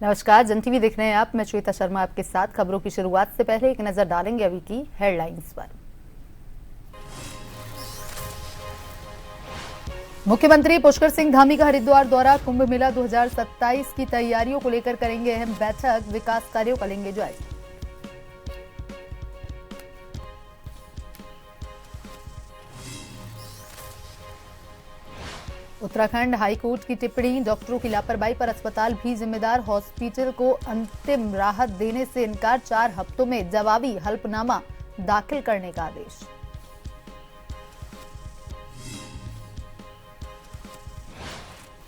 नमस्कार, जन टीवी देख रहे हैं आप। मैं श्वेता शर्मा आपके साथ। खबरों की शुरुआत से पहले एक नजर डालेंगे अभी की हेडलाइंस पर। मुख्यमंत्री पुष्कर सिंह धामी का हरिद्वार दौरा। कुंभ मेला 2027 की तैयारियों को लेकर करेंगे अहम बैठक। विकास कार्यों का लेंगे जायजा। उत्तराखंड हाईकोर्ट की टिप्पणी। डॉक्टरों की लापरवाही पर अस्पताल भी जिम्मेदार। हॉस्पिटल को अंतिम राहत देने से इनकार। 4 हफ्तों में जवाबी हल्फनामा दाखिल करने का आदेश।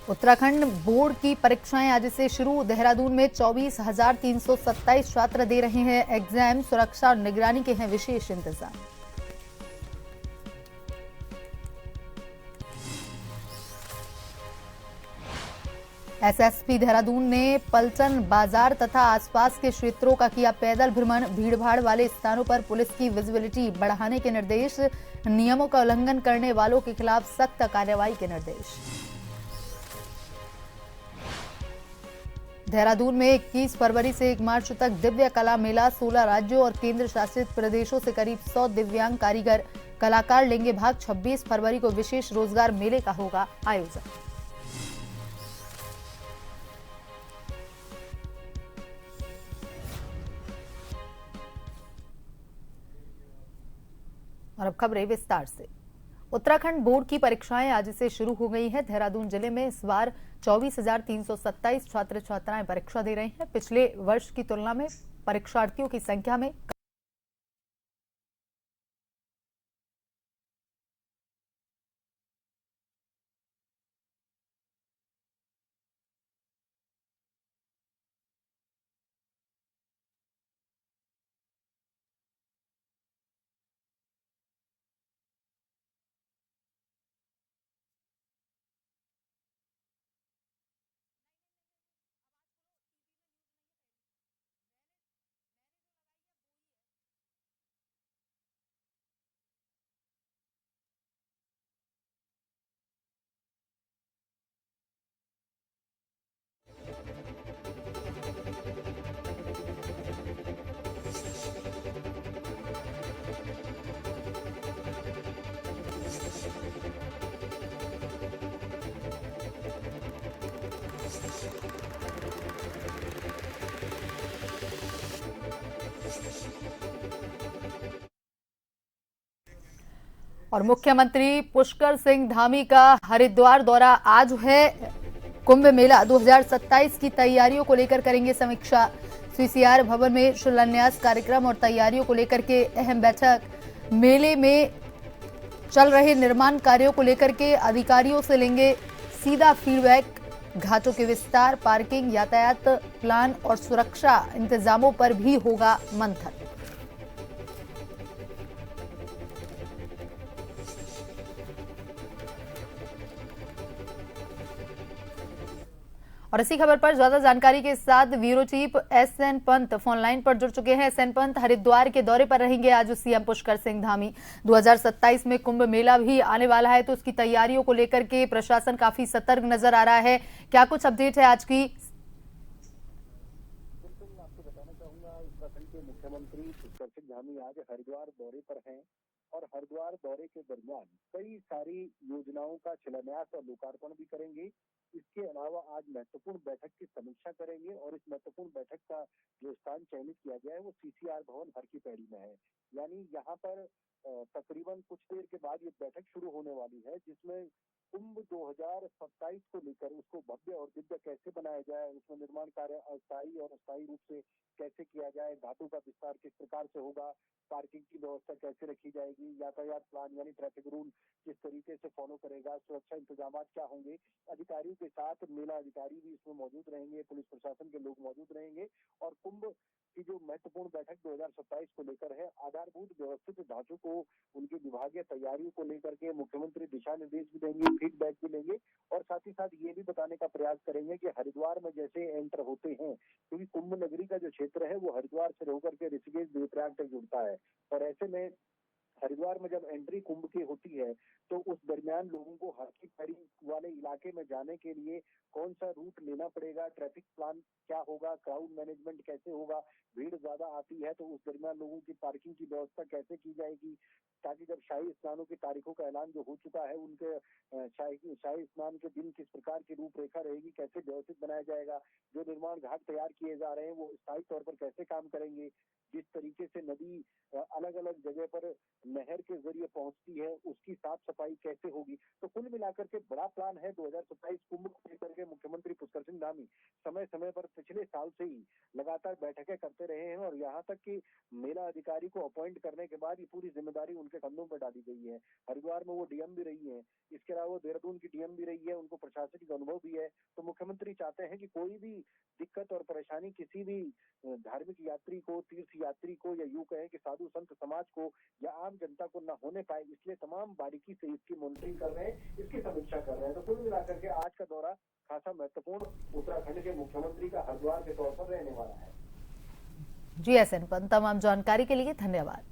उत्तराखंड बोर्ड की परीक्षाएं आज से शुरू। देहरादून में 24,327 छात्र दे रहे हैं एग्जाम। सुरक्षा और निगरानी के हैं विशेष इंतजाम। एसएसपी देहरादून ने पलचन बाजार तथा आसपास के क्षेत्रों का किया पैदल भ्रमण। भीड़भाड़ वाले स्थानों पर पुलिस की विजिबिलिटी बढ़ाने के निर्देश। नियमों का उल्लंघन करने वालों के खिलाफ सख्त कार्रवाई के निर्देश। देहरादून में 21 फरवरी से 1 मार्च तक दिव्य कला मेला। 16 राज्यों और केंद्र शासित प्रदेशों से करीब 100 दिव्यांग कारीगर कलाकार लेंगे भाग। 26 फरवरी को विशेष रोजगार मेले का होगा आयोजन। और अब खबरें विस्तार से। उत्तराखंड बोर्ड की परीक्षाएं आज से शुरू हो गई हैं। देहरादून जिले में इस बार 24,327 छात्र छात्राएं परीक्षा दे रहे हैं। पिछले वर्ष की तुलना में परीक्षार्थियों की संख्या में और मुख्यमंत्री पुष्कर सिंह धामी का हरिद्वार दौरा आज है। कुंभ मेला 2027 की तैयारियों को लेकर करेंगे समीक्षा। सीसीआर भवन में शिलान्यास कार्यक्रम और तैयारियों को लेकर के अहम बैठक। मेले में चल रहे निर्माण कार्यों को लेकर के अधिकारियों से लेंगे सीधा फीडबैक। घाटों के विस्तार, पार्किंग, यातायात प्लान और सुरक्षा इंतजामों पर भी होगा मंथन। और इसी खबर पर ज्यादा जानकारी के साथ bureau chief S N Pant phone line पर जुड़ चुके हैं। एसएन पंत, हरिद्वार के दौरे पर रहेंगे आज सीएम पुष्कर सिंह धामी। 2027 में कुंभ मेला भी आने वाला है, तो उसकी तैयारियों को लेकर के प्रशासन काफी सतर्क नजर आ रहा है। क्या कुछ अपडेट है आज की? बिल्कुल, आपको बताना चाहूंगा उत्तराखंड के मुख्यमंत्री पुष्कर सिंह धामी आज हरिद्वार दौरे पर हैं और हरिद्वार दौरे के दरमियान कई सारी योजनाओं का शिलान्यास और लोकार्पण भी करेंगे। इसके अलावा आज महत्वपूर्ण बैठक की समीक्षा करेंगे और इस महत्वपूर्ण बैठक का जो स्थान चयनित किया गया है वो सीसीआर भवन हर की पैड़ी में है। यानी यहाँ पर तकरीबन कुछ देर के बाद ये बैठक शुरू होने वाली है, जिसमें कुंभ 2027 को लेकर उसको भव्य और दिव्य कैसे बनाया जाए, उसमें निर्माण कार्य अस्थायी और अस्थायी रूप से कैसे किया जाए, घाटों का विस्तार किस प्रकार से होगा, पार्किंग की व्यवस्था कैसे रखी जाएगी, यातायात प्लान यानी ट्रैफिक रूल किस तरीके से फॉलो करेगा, सुरक्षा इंतजाम क्या होंगे। अधिकारियों के साथ मेला अधिकारी भी इसमें मौजूद रहेंगे, पुलिस प्रशासन के लोग मौजूद रहेंगे और कुंभ की जो महत्वपूर्ण बैठक 2027 को लेकर है, आधारभूत व्यवस्थित ढांचों को, उनकी विभागीय तैयारियों को लेकर के मुख्यमंत्री दिशा निर्देश भी देंगे, फीडबैक भी लेंगे और साथ ही साथ ये भी बताने का प्रयास करेंगे कि हरिद्वार में जैसे एंटर होते हैं, क्योंकि कुंभ नगरी का जो क्षेत्र है वो हरिद्वार से होकर के ऋषिकेश देवप्रयाग तक जुड़ता है और ऐसे में हरिद्वार में जब एंट्री कुंभ की होती है तो उस दरमियान लोगों को हाथी पैरी वाले इलाके में जाने के लिए कौन सा रूट लेना पड़ेगा, ट्रैफिक प्लान क्या होगा, क्राउड मैनेजमेंट कैसे होगा, भीड़ ज्यादा आती है तो उस दरमियान लोगों की पार्किंग की व्यवस्था कैसे की जाएगी, ताकि जब शाही स्नानों की तारीखों का ऐलान जो हो चुका है उनके शाही स्नान के दिन किस प्रकार की रूपरेखा रहेगी, कैसे व्यवस्थित बनाया जाएगा, जो निर्माण घाट तैयार किए जा रहे हैं वो स्थायी तौर पर कैसे काम करेंगे, जिस तरीके से नदी अलग अलग जगह पर नहर के जरिए पहुंचती है उसकी साफ सफाई कैसे होगी। तो कुल मिलाकर के बड़ा प्लान है 2027 कुंभ को लेकर के मुख्यमंत्री पुष्कर सिंह धामी समय समय पर पिछले साल से ही लगातार बैठकें करते रहे हैं और यहाँ तक कि मेला अधिकारी को अपॉइंट करने के बाद ये पूरी जिम्मेदारी उनके कंधों पर डाली गई है। हरिद्वार में वो डीएम भी रही है, इसके अलावा देहरादून की डीएम भी रही है, उनको प्रशासनिक अनुभव भी है। तो मुख्यमंत्री चाहते हैं कि कोई भी दिक्कत और परेशानी किसी भी धार्मिक यात्री को, तीर्थ यात्री को या यूं कहें कि साधु संत समाज को या आम जनता को न होने पाए, इसलिए तमाम बारीकी से इसकी मॉनिटरिंग कर रहे हैं, इसकी समीक्षा कर रहे हैं। तो कुल मिलाकर के आज का दौरा खासा महत्वपूर्ण उत्तराखंड के मुख्यमंत्री का हरिद्वार के तौर पर रहने वाला है। जी एसएन पंत, तमाम जानकारी के लिए धन्यवाद।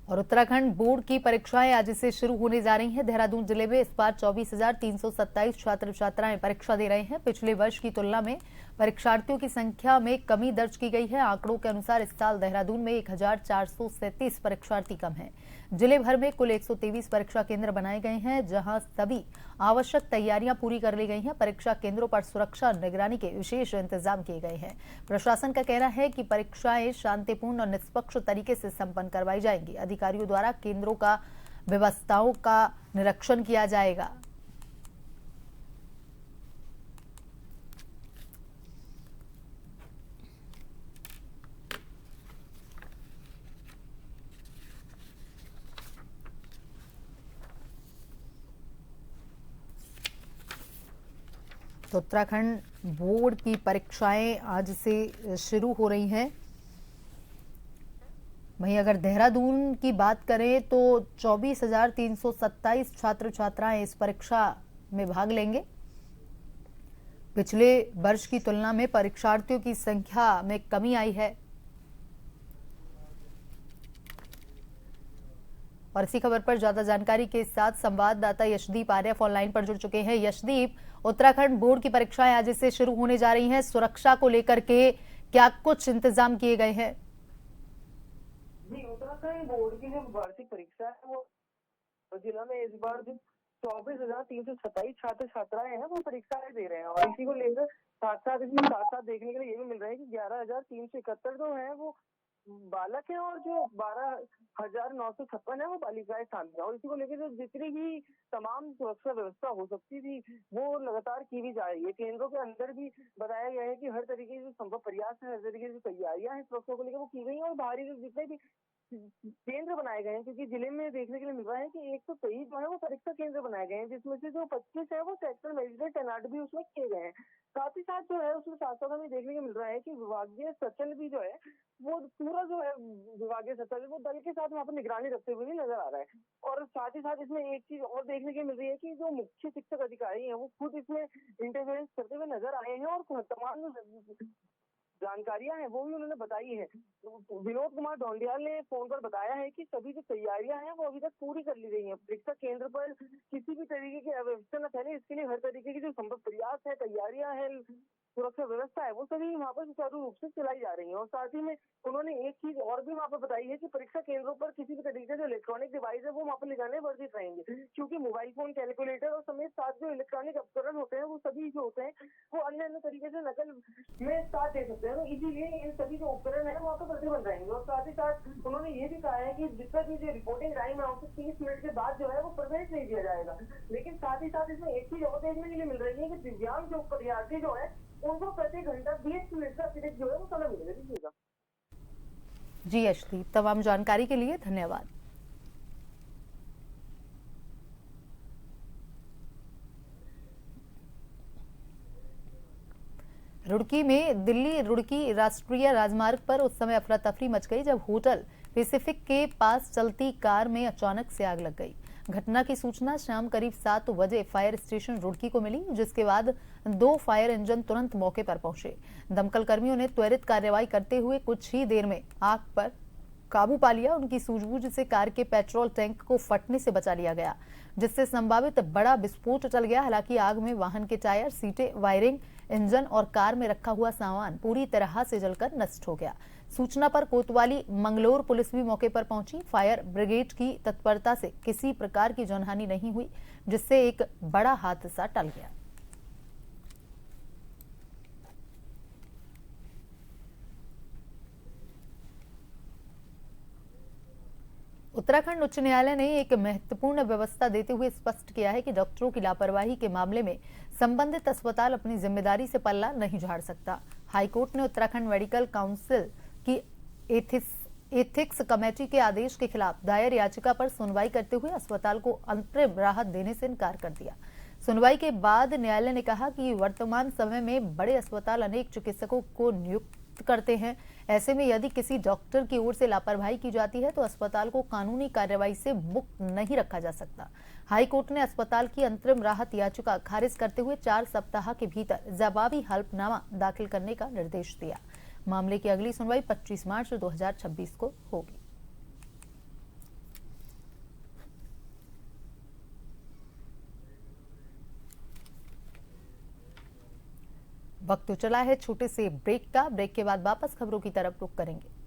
और उत्तराखंड बोर्ड की परीक्षाएं आज से शुरू होने जा रही हैं। देहरादून जिले में इस बार 24,327 छात्र छात्राएं परीक्षा दे रहे हैं। पिछले वर्ष की तुलना में परीक्षार्थियों की संख्या में कमी दर्ज की गई है। आंकड़ों के अनुसार इस साल देहरादून में 1,437 परीक्षार्थी कम हैं। जिले भर में कुल 123 परीक्षा केंद्र बनाए गए हैं, जहां सभी आवश्यक तैयारियां पूरी कर ली गई हैं। परीक्षा केंद्रों पर सुरक्षा और निगरानी के विशेष इंतजाम किए गए हैं। प्रशासन का कहना है कि परीक्षाएं शांतिपूर्ण और निष्पक्ष तरीके से संपन्न करवाई जाएंगी। अधिकारियों द्वारा केंद्रों का व्यवस्थाओं का निरीक्षण किया जाएगा। तो उत्तराखंड बोर्ड की परीक्षाएं आज से शुरू हो रही हैं। वहीं अगर देहरादून की बात करें तो 24,327 छात्र छात्राएं इस परीक्षा में भाग लेंगे। पिछले वर्ष की तुलना में परीक्षार्थियों की संख्या में कमी आई है। और इसी खबर पर ज्यादा जानकारी के साथ संवाददाता यशदीप आर्य ऑनलाइन पर जुड़ चुके हैं। यशदीप, उत्तराखंड बोर्ड की परीक्षाएं आज से शुरू होने जा रही हैं। सुरक्षा को लेकर के क्या कुछ इंतजाम किए गए हैं? जी, उत्तराखंड बोर्ड की जो वार्षिक परीक्षा है वो जिला में इस बार जो 24,327 छात्र छात्राएं हैं वो परीक्षाएं दे रहे हैं। और इसी को लेकर साथ साथ देखने के लिए ये भी मिल रहा है कि 11,371 जो है वो बालक है और जो 12,956 है वो बालिकाएं शामिल है। और इसी को लेकर जो जितनी भी तमाम सुरक्षा व्यवस्था हो सकती थी वो लगातार की भी जा रही है। केंद्रों के अंदर भी बताया गया है कि हर तरीके के संभव प्रयास है, हर तरीके की तैयारियां हैं सुरक्षा को लेकर वो की गई हैं। और बाहरी जो जितने भी केंद्र बनाए गए हैं, क्योंकि जिले में देखने के लिए मिल रहा है कि 123 जो है वो परीक्षा केंद्र बनाए गए हैं, जिसमें से जो 25 है वो सेक्टर मजिस्ट्रेट तैनात भी उसमें किए गए हैं। साथ ही साथ जो है उसमें साथ साथ हमें देखने को मिल रहा है कि विभागीय सचल भी जो है वो पूरा जो है विभागीय सचल वो दल के साथ वहाँ पर निगरानी रखते हुए भी नजर आ रहा है। और साथ ही साथ इसमें एक चीज और देखने को मिल रही है कि जो मुख्य शिक्षक अधिकारी हैं वो खुद इसमें इंटरफेरेंस करते हुए नजर आए हैं और तमाम जानकारियां हैं वो भी उन्होंने बताई है। विनोद कुमार ढोंडियाल ने फोन पर बताया है कि सभी जो तैयारियां हैं वो अभी तक पूरी कर ली गई हैं। परीक्षा केंद्र पर किसी भी तरीके की अव्यवस्था न फैले, इसके लिए हर तरीके की जो संभव प्रयास है, तैयारियां हैं, सुरक्षा व्यवस्था है वो सभी वहाँ पर सुचारू रूप से चलाई जा रही है। और साथ ही में उन्होंने एक चीज और भी वहाँ पर बताई है कि परीक्षा केंद्रों पर किसी भी तरीके से इलेक्ट्रॉनिक डिवाइस है वो वहाँ पर ले जाने वर्जित रहेंगे, क्योंकि मोबाइल फोन, कैलकुलेटर और समेत साथ जो इलेक्ट्रॉनिक उपकरण होते हैं वो सभी जो होते हैं वो अन्य अन्य तरीके से नकल में साथ दे सकते हैं। तो इसीलिए इन सभी जो उपकरण है वहाँ पर प्रतिबंध रहेंगे। और साथ ही साथ उन्होंने ये भी कहा है कि जितना भी जो रिपोर्टिंग टाइम है उससे 30 मिनट के बाद जो है वो प्रवेश नहीं दिया जाएगा। लेकिन साथ ही साथ इसमें एक चीज और देखने के लिए मिल रही है कि दिव्यांग जो परीक्षार्थी जो है उनको प्रति घंटा 20 मिनट का अतिरिक्त जो है वो समय मिलेगा। जी यशदीप, तमाम जानकारी के लिए धन्यवाद। रुड़की में दिल्ली रुड़की राष्ट्रीय राजमार्ग पर उस समय अफरा तफरी मच गई जब होटल पैसिफिक के पास चलती कार में अचानक से आग लग गई। घटना की सूचना शाम करीब 7 बजे फायर स्टेशन रुड़की को मिली, जिसके बाद 2 फायर इंजन तुरंत मौके पर पहुंचे। दमकल कर्मियों ने त्वरित कार्रवाई करते हुए कुछ ही देर में आग पर काबू पा लिया। उनकी सूझबूझ से कार के पेट्रोल टैंक को फटने से बचा लिया गया, जिससे संभावित बड़ा विस्फोट टल गया। हालांकि आग में वाहन के टायर, सीटें, वायरिंग, इंजन और कार में रखा हुआ सामान पूरी तरह से जलकर नष्ट हो गया। सूचना पर कोतवाली मंगलोर पुलिस भी मौके पर पहुंची। फायर ब्रिगेड की तत्परता से किसी प्रकार की जानहानि नहीं हुई, जिससे एक बड़ा हादसा टल गया। उत्तराखंड उच्च न्यायालय ने एक महत्वपूर्ण व्यवस्था देते हुए स्पष्ट किया है कि डॉक्टरों की लापरवाही के मामले में संबंधित अस्पताल अपनी जिम्मेदारी से पल्ला नहीं झाड़ सकता। हाईकोर्ट ने उत्तराखंड मेडिकल काउंसिल की एथिक्स कमेटी के आदेश के खिलाफ दायर याचिका पर सुनवाई करते हुए अस्पताल को अंतरिम राहत देने से इनकार कर दिया। सुनवाई के बाद न्यायालय ने कहा कि वर्तमान समय में बड़े अस्पताल अनेक चिकित्सकों को नियुक्त करते हैं। ऐसे में यदि किसी डॉक्टर की ओर से लापरवाही की जाती है तो अस्पताल को कानूनी कार्रवाई से मुक्त नहीं रखा जा सकता। हाई कोर्ट ने अस्पताल की अंतरिम राहत याचिका खारिज करते हुए 4 सप्ताह के भीतर जवाबी हल्फनामा दाखिल करने का निर्देश दिया। मामले की अगली सुनवाई 25 मार्च 2026 को होगी। वक्त तो चला है छोटे से ब्रेक का। ब्रेक के बाद वापस खबरों की तरफ रुख करेंगे।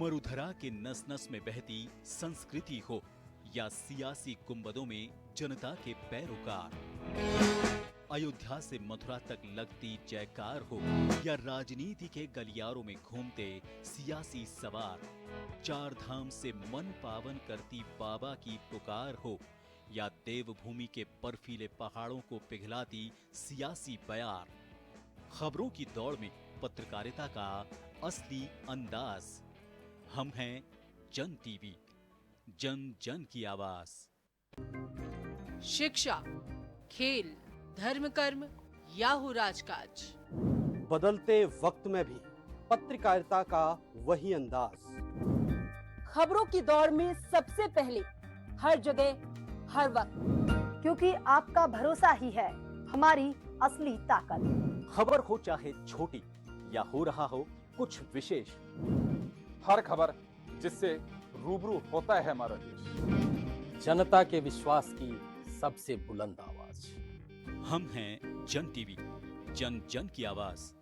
मरुधरा के नस नस में बहती संस्कृति हो या सियासी गुंबदों में जनता के पैरोकार, अयोध्या से मथुरा तक लगती जयकार हो या राजनीति के गलियारों में घूमते सियासी सवार, चार धाम से मन पावन करती बाबा की पुकार हो या देवभूमि के बर्फीले पहाड़ों को पिघलाती सियासी बयार, खबरों की दौड़ में पत्रकारिता का असली अंदाज। हम हैं जन टीवी, जन जन की आवाज। शिक्षा, खेल, धर्म कर्म याहू राजकाज। बदलते वक्त में भी पत्रकारिता का वही अंदाज, खबरों की दौड़ में सबसे पहले, हर जगह, हर वक्त, क्योंकि आपका भरोसा ही है हमारी असली ताकत। खबर हो चाहे छोटी या हो रहा हो कुछ विशेष, हर खबर जिससे रूबरू होता है हमारा देश। जनता के विश्वास की सबसे बुलंद आवाज। हम हैं जन टीवी, जन जन की आवाज।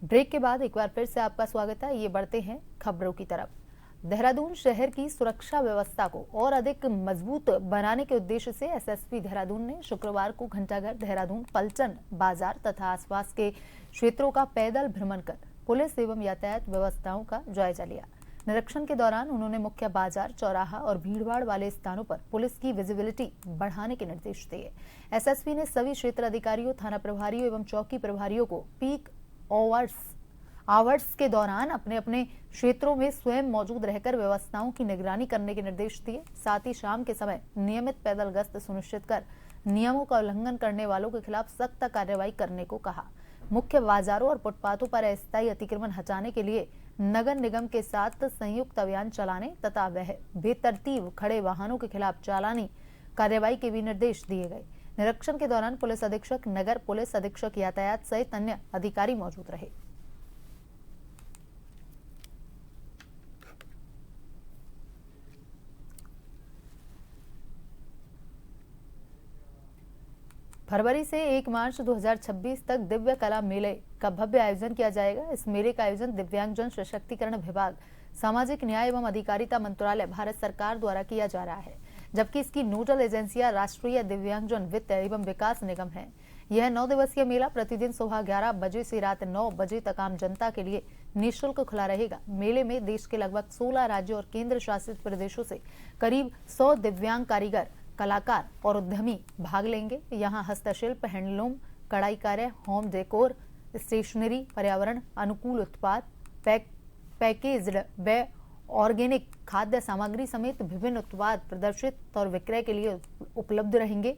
ब्रेक के बाद एक बार फिर से आपका स्वागत है। ये बढ़ते हैं खबरों की तरफ। देहरादून शहर की सुरक्षा व्यवस्था को और अधिक मजबूत बनाने के उद्देश्य से एसएसपी देहरादून ने शुक्रवार को घंटाघर, देहरादून, पलचन बाजार तथा आसपास के क्षेत्रों का पैदल भ्रमण कर पुलिस एवं यातायात व्यवस्थाओं का जायजा लिया। निरीक्षण के दौरान उन्होंने मुख्य बाजार, चौराहा और भीड़भाड़ वाले स्थानों पर पुलिस की विजिबिलिटी बढ़ाने के निर्देश दिए। एसएसपी ने सभी क्षेत्र अधिकारियों, थाना प्रभारियों एवं चौकी प्रभारियों को पीक आवर्स के दौरान अपने अपने क्षेत्रों में स्वयं मौजूद रहकर व्यवस्थाओं की निगरानी करने के निर्देश दिए। साथ ही शाम के समय नियमित पैदल गश्त सुनिश्चित कर नियमों का उल्लंघन करने वालों के खिलाफ सख्त कार्रवाई करने को कहा। मुख्य बाजारों और फुटपाथों पर अस्थायी अतिक्रमण हटाने के लिए नगर निगम के साथ संयुक्त अभियान चलाने तथा वह बेतरतीब खड़े वाहनों के खिलाफ चालानी कार्रवाई के भी निर्देश दिए गए। निरीक्षण के दौरान पुलिस अधीक्षक नगर, पुलिस अधीक्षक यातायात सहित अन्य अधिकारी मौजूद रहे। फरवरी से 1 मार्च 2026 तक दिव्य कला मेले का भव्य आयोजन किया जाएगा। इस मेले का आयोजन दिव्यांगजन सशक्तिकरण विभाग, सामाजिक न्याय एवं अधिकारिता मंत्रालय, भारत सरकार द्वारा किया जा रहा है, जबकि इसकी नोडल एजेंसियां राष्ट्रीय दिव्यांगजन वित्त एवं विकास निगम है। यह 9 दिवसीय मेला प्रतिदिन सुबह 11 बजे से रात 9 बजे तक आम जनता के लिए निःशुल्क खुला रहेगा। मेले में देश के लगभग 16 राज्यों और केंद्र शासित प्रदेशों से करीब 100 दिव्यांग कारीगर, कलाकार और उद्यमी भाग लेंगे। यहाँ हस्तशिल्प, हैंडलूम, कढ़ाई कार्य, होम डेकोर, स्टेशनरी, पर्यावरण अनुकूल उत्पाद, पैकेज्ड व ऑर्गेनिक खाद्य सामग्री समेत विभिन्न उत्पाद प्रदर्शित और विक्रय के लिए उपलब्ध रहेंगे।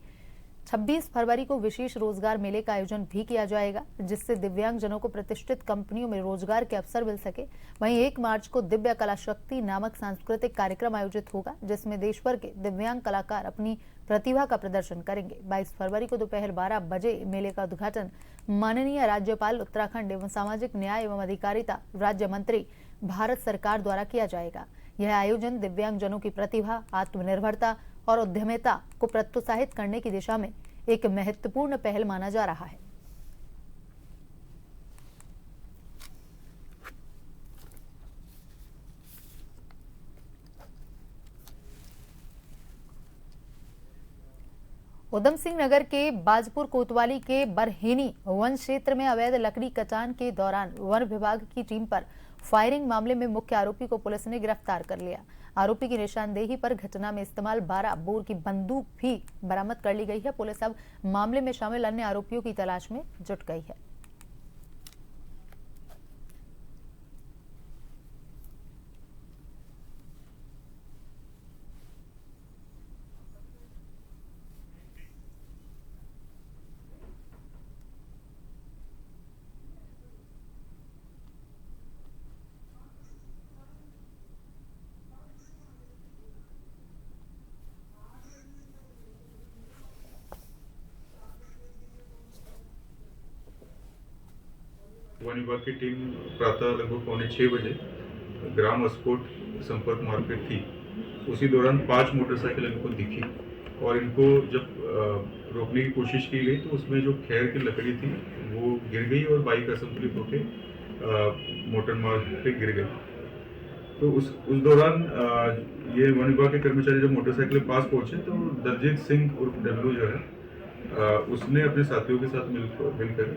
26 फरवरी को विशेष रोजगार मेले का आयोजन भी किया जाएगा, जिससे दिव्यांगजनों को प्रतिष्ठित कंपनियों में रोजगार के अवसर मिल सके। वहीं 1 मार्च को दिव्य कला शक्ति नामक सांस्कृतिक कार्यक्रम आयोजित होगा, जिसमें देश भर के दिव्यांग कलाकार अपनी प्रतिभा का प्रदर्शन करेंगे। 22 फरवरी को दोपहर 12 बजे मेले का उद्घाटन माननीय राज्यपाल उत्तराखंड एवं सामाजिक न्याय एवं अधिकारिता राज्य मंत्री भारत सरकार द्वारा किया जाएगा। यह आयोजन दिव्यांगजनों की प्रतिभा, आत्मनिर्भरता और उद्यमिता को प्रोत्साहित करने की दिशा में एक महत्वपूर्ण पहल माना जा रहा है। उधम सिंह नगर के बाजपुर कोतवाली के बरहेनी वन क्षेत्र में अवैध लकड़ी कटान के दौरान वन विभाग की टीम पर फायरिंग मामले में मुख्य आरोपी को पुलिस ने गिरफ्तार कर लिया। आरोपी की निशानदेही पर घटना में इस्तेमाल 12 बोर की बंदूक भी बरामद कर ली गई है। पुलिस अब मामले में शामिल अन्य आरोपियों की तलाश में जुट गई है। वन विभाग की टीम प्रातः लगभग 5:45 बजे ग्राम अस्कोट संपर्क मार्केट थी। उसी दौरान 5 मोटरसाइकिल इनको दिखी और इनको जब रोकने की कोशिश की गई तो उसमें जो खैर की लकड़ी थी वो गिर गई और बाइक असंतुलित होकर मोटर मार्ग पे गिर गई। तो उस दौरान ये वन विभाग के कर्मचारी जब मोटरसाइकिल के पास पहुंचे तो दलजीत सिंह उर्फ डब्लू जो है उसने अपने साथियों के साथ मिलकर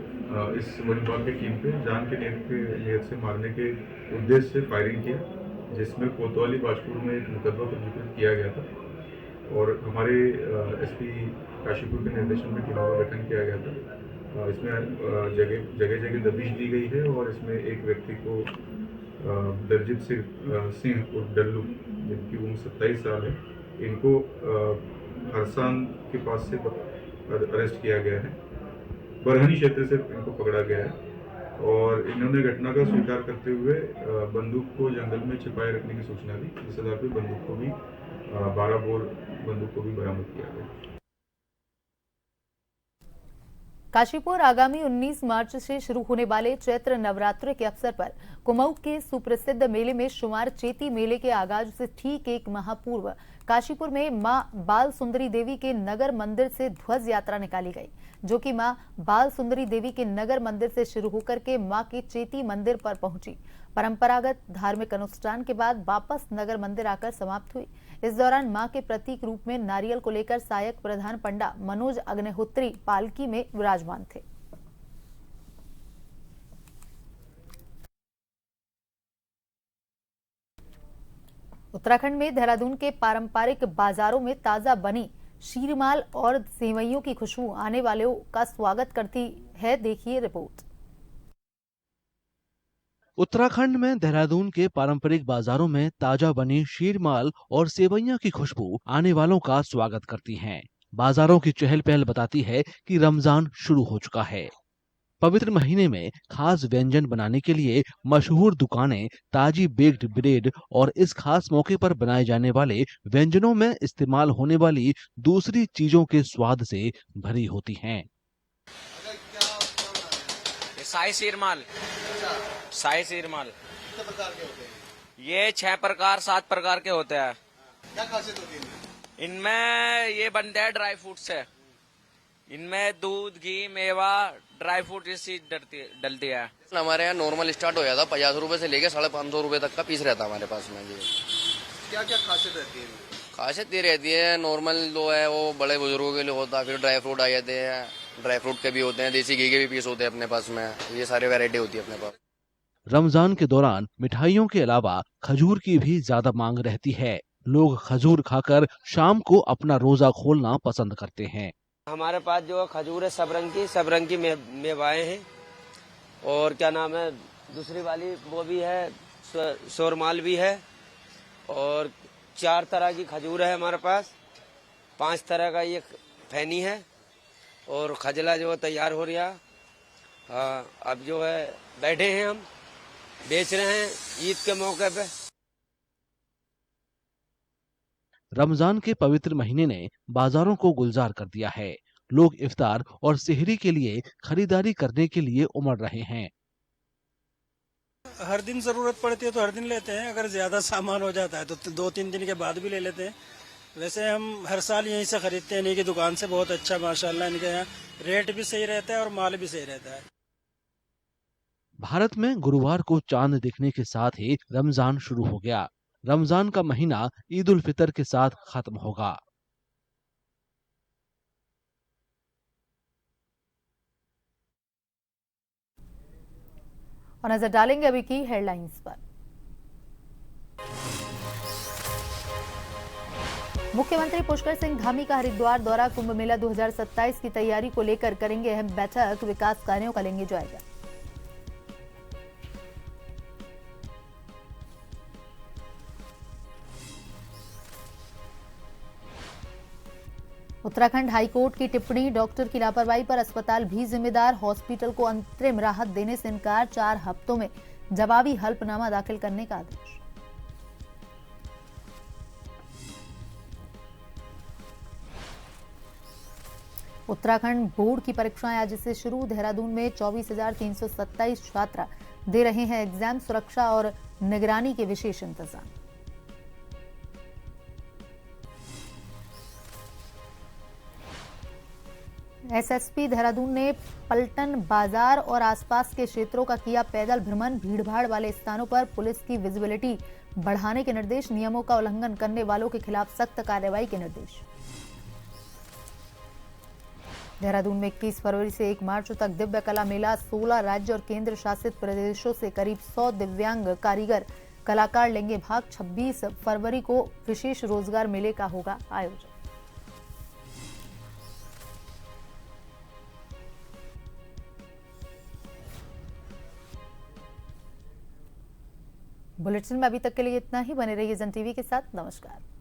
इस वन विभाग की टीम पे जान के नियत से मारने के उद्देश्य से फायरिंग किया, जिसमें कोतवाली बाजपुर में एक मुकदमा पंजीकृत किया गया था और हमारे एसपी काशीपुर के निर्देशन में टीमों का गठन किया गया था। इसमें जगह दबिश दी गई है और इसमें एक व्यक्ति को दलजीत सिंह उर्फ डल्लू, जिनकी उम्र 27 साल है, इनको हरसान के पास से अरेस्ट किया गया है। बरहनी क्षेत्र से इनको पकड़ा गया है और इन्होंने घटना का स्वीकार करते हुए बंदूक को जंगल में छिपाए रखने की सूचना दी। इस आधार पर बंदूक को भी 12 बोर बंदूक को भी बरामद किया गया। काशीपुर आगामी 19 मार्च से शुरू होने वाले चैत्र नवरात्र के अवसर पर कुमाऊं के सुप्रसिद्ध मेले में शुमार चेती मेले के आगाज से ठीक एक माह पूर्व काशीपुर में मां बाल सुंदरी देवी के नगर मंदिर से ध्वज यात्रा निकाली गई, जो कि मां बाल सुंदरी देवी के नगर मंदिर से शुरू होकर के मां के चेती मंदिर पर पहुंची। परंपरागत धार्मिक अनुष्ठान के बाद वापस नगर मंदिर आकर समाप्त हुई। इस दौरान मां के प्रतीक रूप में नारियल को लेकर सहायक प्रधान पंडा मनोज अग्निहोत्री पालकी में विराजमान थे। उत्तराखंड में देहरादून के पारंपरिक बाजारों में ताजा बनी शीरमाल और सेवइयों की खुशबू आने वालों का स्वागत करती है। देखिए रिपोर्ट। उत्तराखंड में देहरादून के पारंपरिक बाजारों में ताजा बनी शीरमाल और सेवइयां की खुशबू आने वालों का स्वागत करती हैं। बाजारों की चहल पहल बताती है कि रमजान शुरू हो चुका है। पवित्र महीने में खास व्यंजन बनाने के लिए मशहूर दुकानें ताजी बेक्ड ब्रेड और इस खास मौके पर बनाए जाने वाले व्यंजनों में इस्तेमाल होने वाली दूसरी चीजों के स्वाद से भरी होती हैं। शाही शीरमाल, शाही शीरमाल कितने प्रकार के होते हैं? ये 6 प्रकार 7 प्रकार के होते हैं। क्या खासियत होती है इनमें? ये बनते हैं ड्राई फ्रूट से। इनमें दूध, घी, मेवा, ड्राई फ्रूट इसी डलती है। हमारे यहाँ नॉर्मल स्टार्ट हो जाता 50 रुपए से लेके 550 रुपए तक का पीस रहता है हमारे पास में। ये क्या क्या खासियत रहती है? खासियत ये रहती है, नॉर्मल जो है वो बड़े बुजुर्गों के लिए होता है, फिर ड्राई फ्रूट आ जाते हैं, ड्राई फ्रूट के भी होते हैं, देसी घी के भी पीस होते हैं अपने पास में। ये सारी वैरायटी होती है अपने पास। रमजान के दौरान मिठाइयों के अलावा खजूर की भी ज्यादा मांग रहती है। लोग खजूर खाकर शाम को अपना रोजा खोलना पसंद करते हैं। हमारे पास जो खजूर है सब रंग की मेवाएं हैं और क्या नाम है दूसरी वाली वो भी है, शोरमाल भी है और 4 तरह की खजूर है हमारे पास। 5 तरह का ये फैनी है और खजला जो तैयार हो रहा। अब जो है बैठे हैं हम बेच रहे हैं ईद के मौके पे। रमजान के पवित्र महीने ने बाजारों को गुलजार कर दिया है। लोग इफ्तार और सेहरी के लिए खरीदारी करने के लिए उमड़ रहे हैं। हर दिन जरूरत पड़ती है तो हर दिन लेते हैं, अगर ज्यादा सामान हो जाता है तो 2-3 दिन के बाद भी ले लेते हैं। वैसे हम हर साल यहीं से खरीदते हैं, इन्हीं की दुकान से। बहुत अच्छा माशाल्लाह, इनके यहाँ रेट भी सही रहता है और माल भी सही रहता है। भारत में गुरुवार को चांद दिखने के साथ ही रमजान शुरू हो गया। रमजान का महीना ईद उल फितर के साथ खत्म होगा। और नजर डालेंगे अभी की हेडलाइंस पर। मुख्यमंत्री पुष्कर सिंह धामी का हरिद्वार दौरा, कुंभ मेला 2027 की तैयारी को लेकर करेंगे अहम बैठक, विकास कार्यों का लेंगे जायजा। उत्तराखंड हाईकोर्ट की टिप्पणी, डॉक्टर की लापरवाही पर अस्पताल भी जिम्मेदार, हॉस्पिटल को अंतरिम राहत देने से इनकार, 4 हफ्तों में जवाबी हल्फनामा दाखिल करने का आदेश। उत्तराखंड बोर्ड की परीक्षाएं आज से शुरू, देहरादून में 24,327 छात्र दे रहे हैं एग्जाम, सुरक्षा और निगरानी के विशेष इंतजाम। एसएसपी देहरादून ने पलटन बाजार और आसपास के क्षेत्रों का किया पैदल भ्रमण, भीड़भाड़ वाले स्थानों पर पुलिस की विजिबिलिटी बढ़ाने के निर्देश, नियमों का उल्लंघन करने वालों के खिलाफ सख्त कार्रवाई के निर्देश। देहरादून में 21 फरवरी से 1 मार्च तक दिव्य कला मेला 16 राज्य और केंद्र शासित प्रदेशों से करीब 100 दिव्यांग कारीगर कलाकार लेंगे भाग। 26 फरवरी को विशेष रोजगार मेले का होगा आयोजन। बुलेटिन में अभी तक के लिए इतना ही। बने रहिए जन टीवी के साथ। नमस्कार।